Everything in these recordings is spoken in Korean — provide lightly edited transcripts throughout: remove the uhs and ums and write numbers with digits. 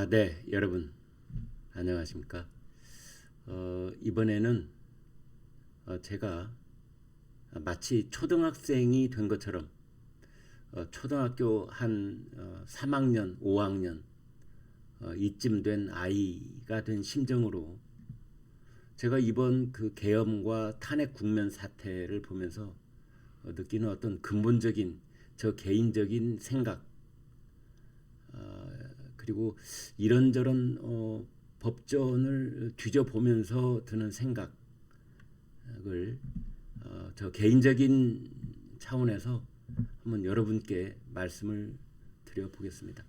네, 여러분 안녕하십니까? 이번에는 제가 마치 초등학생이 된 것처럼 초등학교 한 3학년, 5학년 이쯤 된 아이가 된 심정으로 제가 이번 그 계엄과 탄핵 국면 사태를 보면서 느끼는 어떤 근본적인 저 개인적인 생각, 그리고 이런저런 법전을 뒤져보면서 드는 생각을 저 개인적인 차원에서 한번 여러분께 말씀을 드려보겠습니다.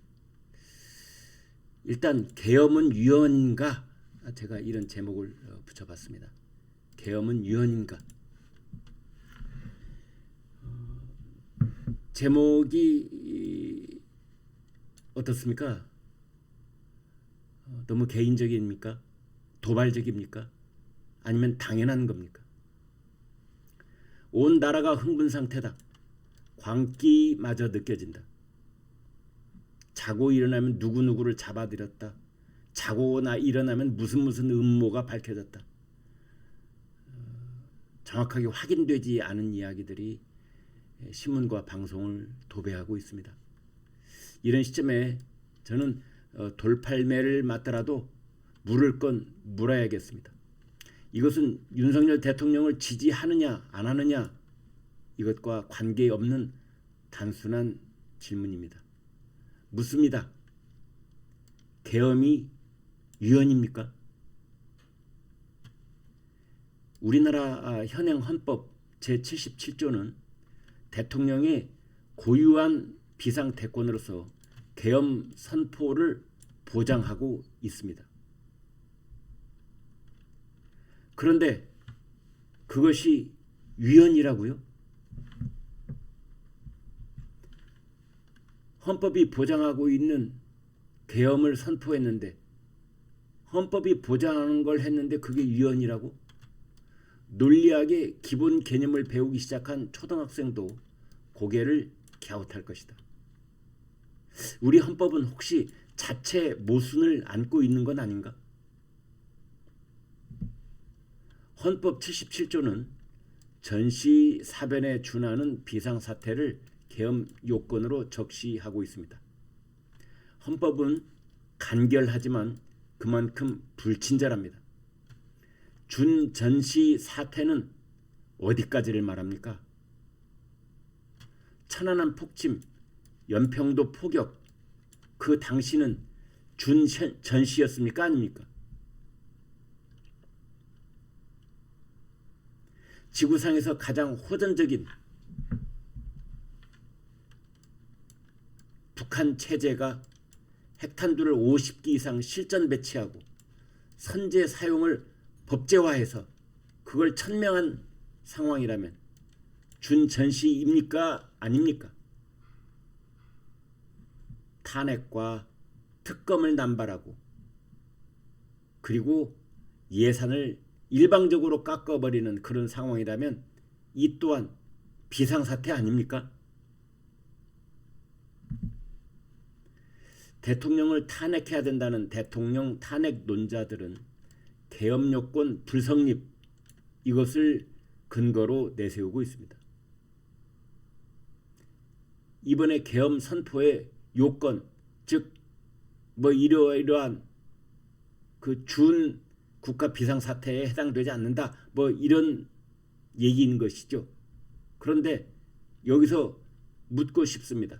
일단 계엄은 유언인가? 제가 이런 제목을 붙여봤습니다. 계엄은 유언인가? 제목이 어떻습니까? 너무 개인적입니까? 도발적입니까? 아니면 당연한 겁니까? 온 나라가 흥분 상태다. 광기마저 느껴진다. 자고 일어나면 누구누구를 잡아들였다. 자고 일어나면 무슨 음모가 밝혀졌다. 정확하게 확인되지 않은 이야기들이 신문과 방송을 도배하고 있습니다. 이런 시점에 저는 돌팔매를 맞더라도 물을 건 물어야겠습니다. 이것은 윤석열 대통령을 지지하느냐 안 하느냐 이것과 관계없는 단순한 질문입니다. 묻습니다. 계엄이 유언입니까? 우리나라 현행 헌법 제77조는 대통령의 고유한 비상대권으로서 계엄 선포를 보장하고 있습니다. 그런데 그것이 위헌이라고요? 헌법이 보장하고 있는 계엄을 선포했는데 헌법이 보장하는 걸 했는데 그게 위헌이라고? 논리학의 기본 개념을 배우기 시작한 초등학생도 고개를 갸웃할 것이다. 우리 헌법은 혹시 자체 모순을 안고 있는 건 아닌가? 헌법 77조는 전시사변에 준하는 비상사태를 계엄 요건으로 적시하고 있습니다. 헌법은 간결하지만 그만큼 불친절합니다. 준전시사태는 어디까지를 말합니까? 천안함 폭침, 연평도 포격, 그 당시는 준전시였습니까? 아닙니까? 지구상에서 가장 호전적인 북한 체제가 핵탄두를 50기 이상 실전 배치하고 선제 사용을 법제화해서 그걸 천명한 상황이라면 준전시입니까? 아닙니까? 탄핵과 특검을 남발하고 그리고 예산을 일방적으로 깎아버리는 그런 상황이라면 이 또한 비상사태 아닙니까? 대통령을 탄핵해야 된다는 대통령 탄핵 논자들은 계엄 요건 불성립 이것을 근거로 내세우고 있습니다. 이번에 계엄 선포의 요건 즉 이러한 그 준 국가 비상사태에 해당되지 않는다 이런 얘기인 것이죠. 그런데 여기서 묻고 싶습니다.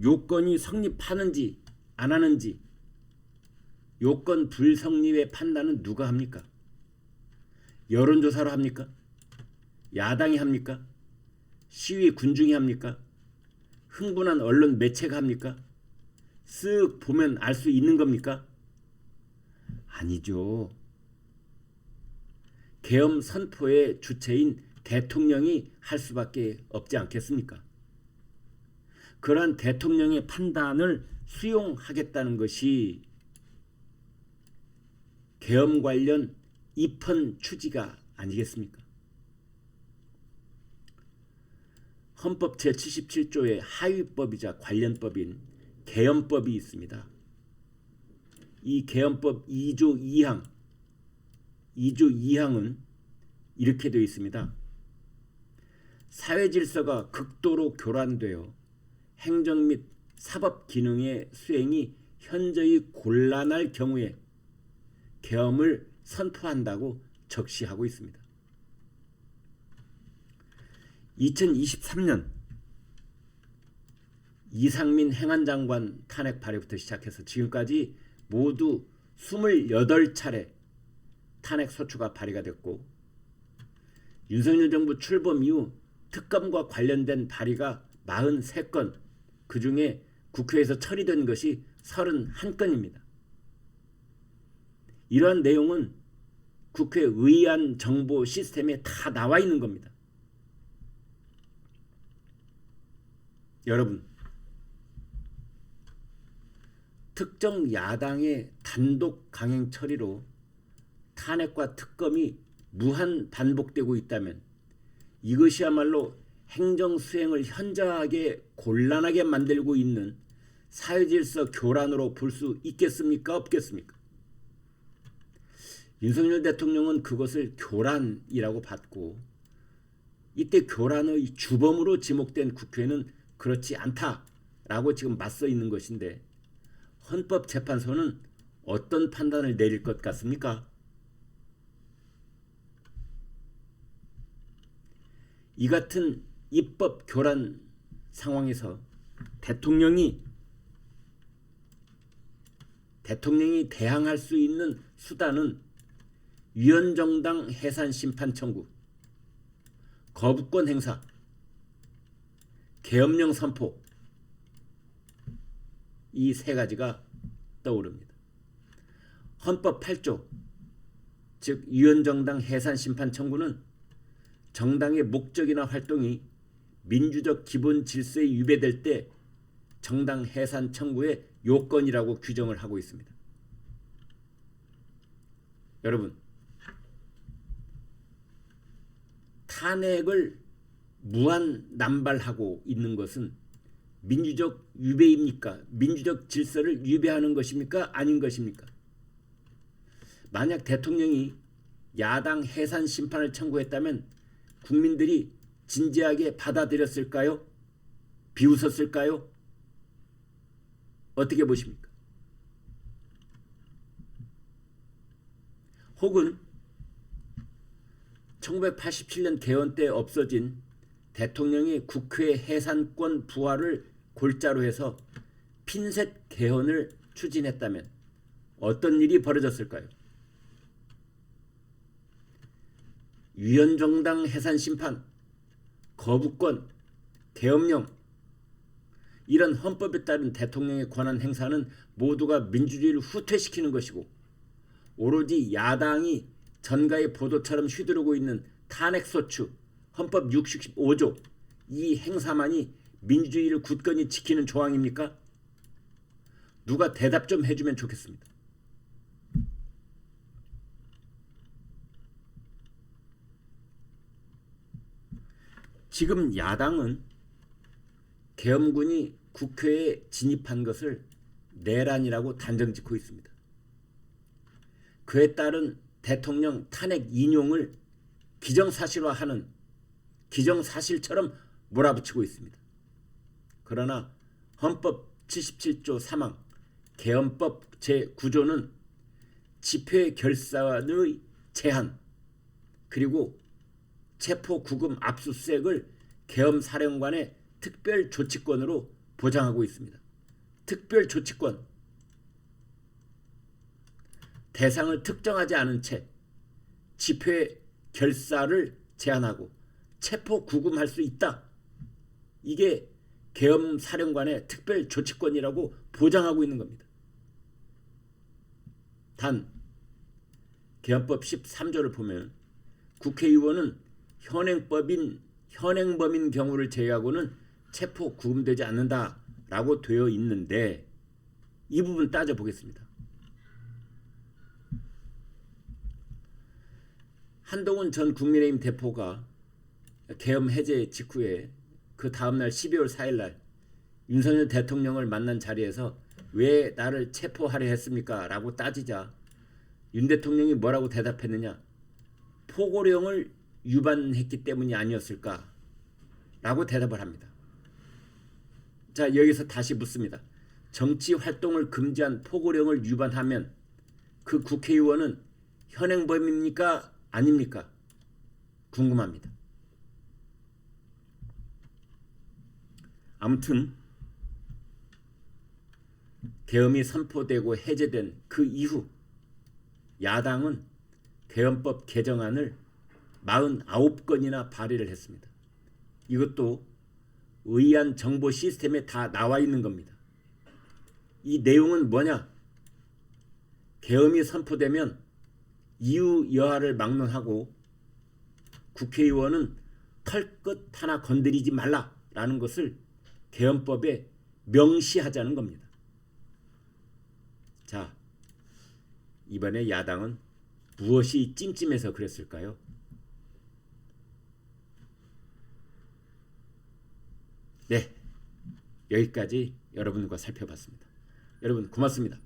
요건이 성립하는지 안 하는지 요건 불성립의 판단은 누가 합니까? 여론조사로 합니까? 야당이 합니까? 시위 군중이 합니까? 흥분한 언론 매체가 합니까? 쓱 보면 알 수 있는 겁니까? 아니죠. 계엄 선포의 주체인 대통령이 할 수밖에 없지 않겠습니까? 그러한 대통령의 판단을 수용하겠다는 것이 계엄 관련 입헌 추지가 아니겠습니까? 헌법 제77조의 하위법이자 관련법인 계엄법이 있습니다. 이 개헌법 2조 2항은 이렇게 되어 있습니다. 사회 질서가 극도로 교란되어 행정 및 사법 기능의 수행이 현저히 곤란할 경우에 계엄을 선포한다고 적시하고 있습니다. 2023년 이상민 행안장관 탄핵 발의부터 시작해서 지금까지 모두 28차례 탄핵 소추가 발의가 됐고, 윤석열 정부 출범 이후 특검과 관련된 발의가 43건, 그중에 국회에서 처리된 것이 31건입니다. 이러한 내용은 국회 의안 정보 시스템에 다 나와 있는 겁니다. 여러분, 특정 야당의 단독 강행 처리로 탄핵과 특검이 무한 반복되고 있다면 이것이야말로 행정 수행을 현저하게 곤란하게 만들고 있는 사회질서 교란으로 볼 수 있겠습니까? 없겠습니까? 윤석열 대통령은 그것을 교란이라고 봤고, 이때 교란의 주범으로 지목된 국회는 그렇지 않다라고 지금 맞서 있는 것인데, 헌법재판소는 어떤 판단을 내릴 것 같습니까? 이 같은 입법 교란 상황에서 대통령이 대항할 수 있는 수단은 위헌정당 해산 심판 청구, 거부권 행사, 계엄령 선포, 이 세 가지가 떠오릅니다. 헌법 8조, 즉 위헌정당 해산 심판 청구는 정당의 목적이나 활동이 민주적 기본 질서에 위배될 때 정당 해산 청구의 요건이라고 규정을 하고 있습니다. 여러분, 탄핵을 무한 남발하고 있는 것은 민주적 위배입니까? 민주적 질서를 위배하는 것입니까? 아닌 것입니까? 만약 대통령이 야당 해산 심판을 청구했다면 국민들이 진지하게 받아들였을까요? 비웃었을까요? 어떻게 보십니까? 혹은 1987년 개헌 때 없어진 대통령이 국회 해산권 부활을 골자로 해서 핀셋 개헌을 추진했다면 어떤 일이 벌어졌을까요? 위헌정당 해산 심판, 거부권, 계엄령, 이런 헌법에 따른 대통령의 권한 행사는 모두가 민주주의를 후퇴시키는 것이고, 오로지 야당이 전가의 보도처럼 휘두르고 있는 탄핵소추, 헌법 65조, 이 행사만이 민주주의를 굳건히 지키는 조항입니까? 누가 대답 좀 해주면 좋겠습니다. 지금 야당은 계엄군이 국회에 진입한 것을 내란이라고 단정짓고 있습니다. 그에 따른 대통령 탄핵 인용을 기정사실화하는, 기정사실처럼 몰아붙이고 있습니다. 그러나 헌법 77조 3항 계엄법 제9조는 집회 결산의 제한, 그리고 체포 구금 압수수색을 계엄사령관의 특별조치권으로 보장하고 있습니다. 특별조치권, 대상을 특정하지 않은 채 집회 결사를 제한하고 체포 구금할 수 있다. 이게 계엄사령관의 특별조치권이라고 보장하고 있는 겁니다. 단 계엄법 13조를 보면 국회의원은 현행범인 경우를 제외하고는 체포 구금되지 않는다라고 되어 있는데, 이 부분 따져보겠습니다. 한동훈 전 국민의힘 대표가 계엄 해제 직후에 그 다음날 12월 4일 날 윤석열 대통령을 만난 자리에서 왜 나를 체포하려 했습니까? 라고 따지자 윤 대통령이 뭐라고 대답했느냐? 포고령을 위반했기 때문이 아니었을까? 라고 대답을 합니다. 자, 여기서 다시 묻습니다. 정치 활동을 금지한 포고령을 위반하면 그 국회의원은 현행범입니까? 아닙니까? 궁금합니다. 아무튼 계엄이 선포되고 해제된 그 이후 야당은 계엄법 개정안을 49건이나 발의를 했습니다. 이것도 의안 정보 시스템에 다 나와 있는 겁니다. 이 내용은 뭐냐? 계엄이 선포되면 이유 여하를 막론하고 국회의원은 털끝 하나 건드리지 말라라는 것을 계엄법에 명시하자는 겁니다. 자, 이번에 야당은 무엇이 찜찜해서 그랬을까요? 네, 여기까지 여러분과 살펴봤습니다. 여러분 고맙습니다.